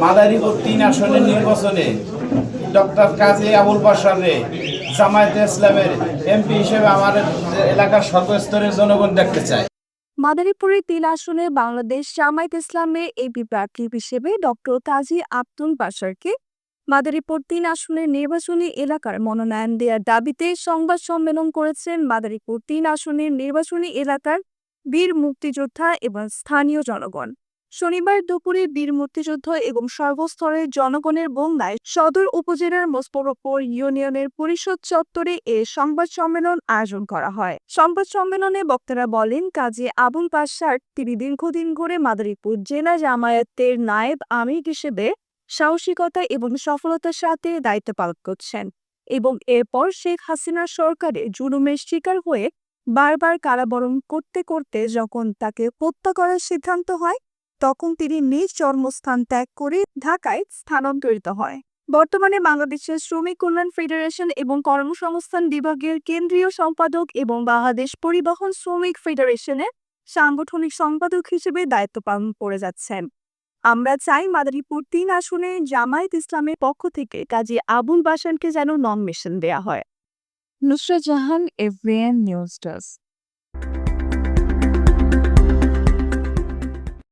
মাদারীপুর ৩ আসনের নির্বাচনে ডক্টর কাজী আবুল বাশাররে জামায়াতে ইসলামের এমপি হিসেবে আমাদের এলাকার সর্বস্তরের জনগণ দেখতে চায়। মাদারীপুরের ৩ আসনে বাংলাদেশ জামায়াতে ইসলামের এমপি প্রার্থী হিসেবে ডক্টর কাজী আব্দুল বাশারকে মাদারীপুর ৩ আসনের নির্বাচনী এলাকার মনোনয়ন দেওয়ার দাবিতে সংবাদ সম্মেলন করেছেন মাদারীপুর ৩ আসনের নির্বাচনী এলাকার বীর মুক্তিযোদ্ধা এবং স্থানীয় জনগণ। শনিবার দুপুরে বীর মুক্তিযুদ্ধ এবং সর্বস্তরের জনগণের বন্যায় সদর উপজেলার মোস্তফাপুর ইউনিয়নের পরিষদ চত্বরে এ সংবাদ সম্মেলন আয়োজন করা হয়। সংবাদ সম্মেলনে বক্তারা বলেন, কাজী আবুল বাশার তিনি দীর্ঘদিন ধরে মাদারীপুর জেলা জামায়াতের নায়েব আমির হিসেবে সাহসিকতা এবং সফলতার সাথে দায়িত্ব পালন করছেন এবং এরপর শেখ হাসিনার সরকারের জুলুমের শিকার হয়ে বারবার কারাবরণ করতে করতে যখন তাকে হত্যা করার সিদ্ধান্ত হয়, তখন তিনি নিজ জন্মস্থান ত্যাগ করে ঢাকায় স্থানান্তরিত হয়। বর্তমানে বাংলাদেশের শ্রমিক কল্যাণ ফেডারেশন এবং কর্মসংস্থান বিভাগের কেন্দ্রীয় সম্পাদক এবং বাংলাদেশ পরিবহন শ্রমিক ফেডারেশনের সাংগঠনিক সম্পাদক হিসেবে দায়িত্ব পালন করে যাচ্ছেন। আমরা চাই মাদারীপুর ৩ আসনে জামায়াত ইসলামের পক্ষ থেকে কাজী আবুল বাশারকে যেন নমিনেশন দেয়া হয়। Nusrat Jahan, এফবিএন news desk.